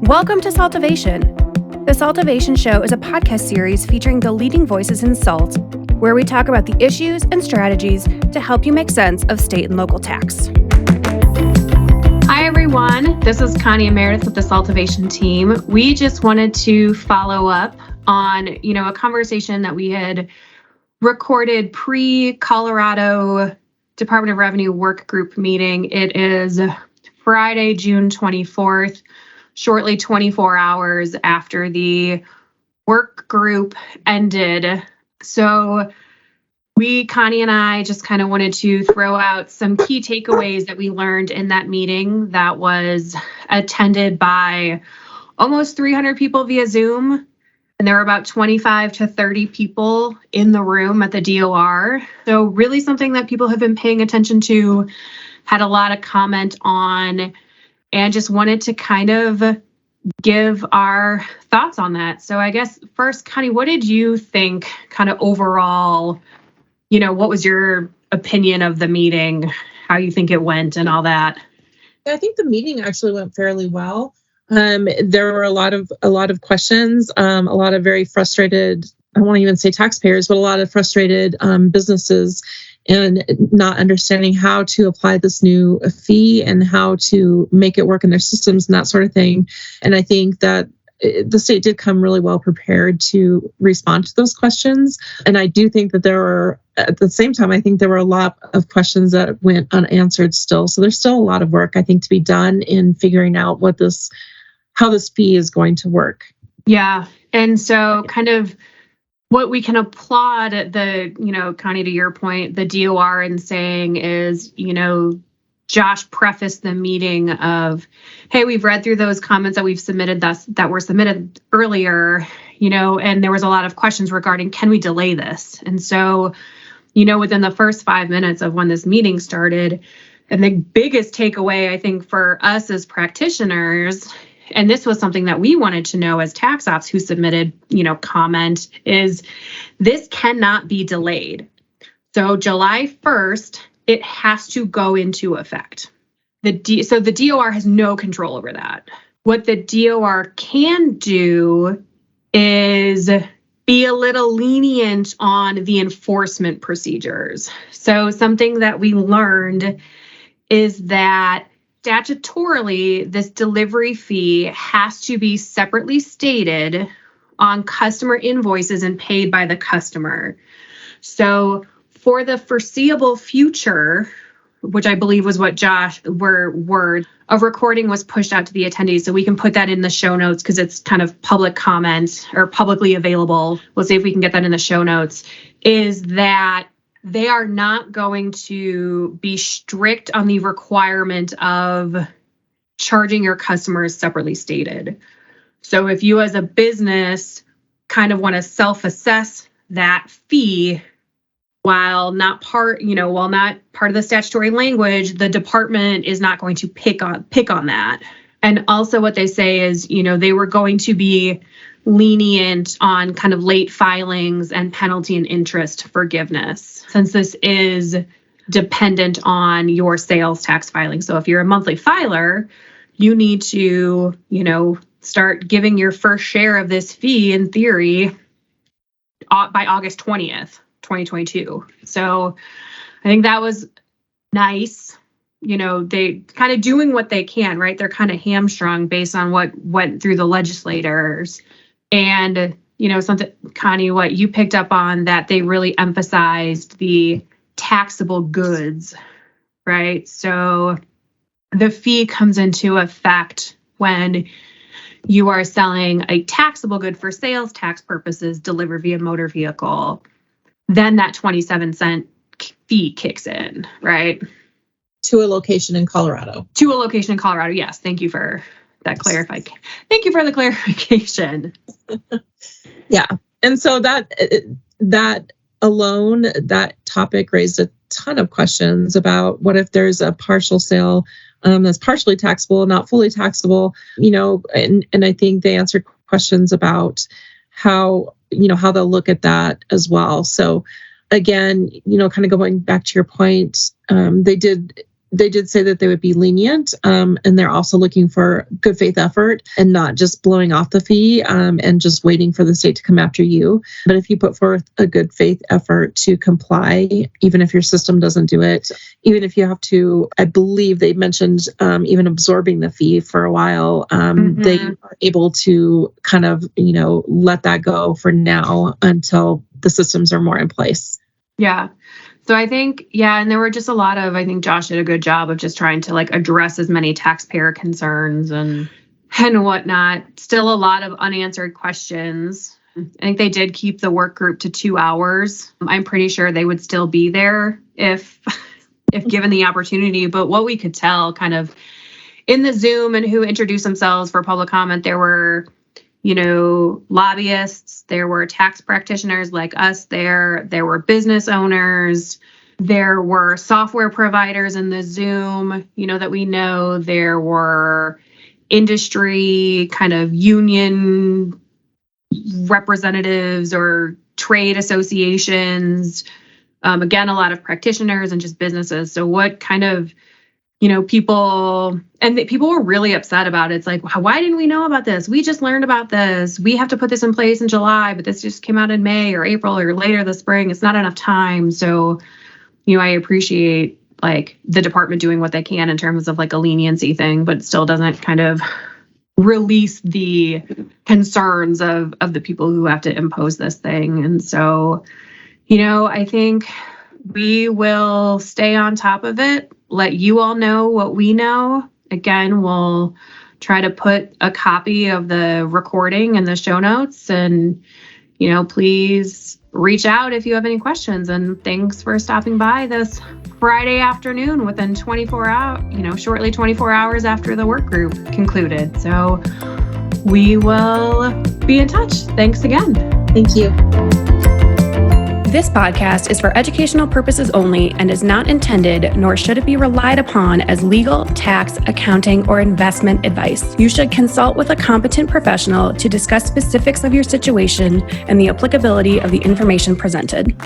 Welcome to Saltovation. The Saltovation Show is a podcast series featuring the leading voices in salt, where we talk about the issues and strategies to help you make sense of state and local tax. Hi, everyone. This is Connie and Meredith with the Saltovation Team. We just wanted to follow up on, a conversation that we had recorded pre-Colorado Department of Revenue work group meeting. It is Friday, June 24th. Shortly 24 hours after the work group ended. So Connie and I just kind of wanted to throw out some key takeaways that we learned in that meeting that was attended by almost 300 people via Zoom. And there were about 25 to 30 people in the room at the DOR. So really something that people have been paying attention to, had a lot of comment on, and just wanted to kind of give our thoughts on that. So I guess first, Connie, what did you think kind of overall, what was your opinion of the meeting, how you think it went and all that? I think the meeting actually went fairly well. There were a lot of questions, a lot of very frustrated, I won't even say taxpayers, but a lot of frustrated businesses and not understanding how to apply this new fee and how to make it work in their systems and that sort of thing. And I think that the state did come really well prepared to respond to those questions. And I do think that there were, at the same time, I think there were a lot of questions that went unanswered still. So there's still a lot of work, I think, to be done in figuring out how this fee is going to work. Yeah. And so kind of what we can applaud Connie, to your point, the DOR in saying is, Josh prefaced the meeting of, hey, we've read through those comments that we've submitted that were submitted earlier, and there was a lot of questions regarding, can we delay this? And so, within the first 5 minutes of when this meeting started, and the biggest takeaway, I think, for us as practitioners, and this was something that we wanted to know as TaxOps who submitted, comment, is this cannot be delayed. So July 1st, it has to go into effect. So the DOR has no control over that. What the DOR can do is be a little lenient on the enforcement procedures. So something that we learned is that statutorily, this delivery fee has to be separately stated on customer invoices and paid by the customer. So for the foreseeable future, which I believe was what word of recording was pushed out to the attendees. So we can put that in the show notes because it's kind of public comment or publicly available. We'll see if we can get that in the show notes, is that they are not going to be strict on the requirement of charging your customers separately stated. So if you as a business kind of want to self-assess that fee, while not part of the statutory language, the department is not going to pick on that. And also what they say is, they were going to be lenient on kind of late filings and penalty and interest forgiveness, since this is dependent on your sales tax filing. So if you're a monthly filer, you need to, start giving your first share of this fee in theory by August 20th, 2022. So I think that was nice. They kind of doing what they can, right? They're kind of hamstrung based on what went through the legislators. And, something, Connie, what you picked up on, that they really emphasized the taxable goods, right? So the fee comes into effect when you are selling a taxable good for sales tax purposes delivered via motor vehicle. Then that 27-cent fee kicks in, right? To a location in Colorado. Yes. Thank you for that Thank you for the clarification. Yeah. And so that alone, that topic raised a ton of questions about what if there's a partial sale that's partially taxable, not fully taxable, and I think they answered questions about how they'll look at that as well. So again, kind of going back to your point, they did they did say that they would be lenient, and they're also looking for good faith effort and not just blowing off the fee and just waiting for the state to come after you. But if you put forth a good faith effort to comply, even if your system doesn't do it, even if you have to, I believe they mentioned even absorbing the fee for a while, they are able to kind of, let that go for now until the systems are more in place. Yeah. So I think, and there were just a lot of, I think Josh did a good job of just trying to address as many taxpayer concerns and whatnot. Still a lot of unanswered questions. I think they did keep the work group to 2 hours. I'm pretty sure they would still be there if given the opportunity. But what we could tell kind of in the Zoom and who introduced themselves for public comment, there were lobbyists, there were tax practitioners like us there were business owners, there were software providers in the Zoom, that we know, there were industry kind of union representatives or trade associations, again, a lot of practitioners and just businesses. So what kind of people were really upset about it. It's like, why didn't we know about this? We just learned about this. We have to put this in place in July, but this just came out in May or April or later this spring. It's not enough time. So, I appreciate the department doing what they can in terms of a leniency thing, but it still doesn't kind of release the concerns of the people who have to impose this thing. And so, I think we will stay on top of it, let you all know what we know. Again, we'll try to put a copy of the recording in the show notes, and, please reach out if you have any questions. And thanks for stopping by this Friday afternoon within 24 hours, shortly 24 hours after the work group concluded. So we will be in touch. Thanks again. Thank you. This podcast is for educational purposes only and is not intended, nor should it be relied upon as legal, tax, accounting, or investment advice. You should consult with a competent professional to discuss specifics of your situation and the applicability of the information presented.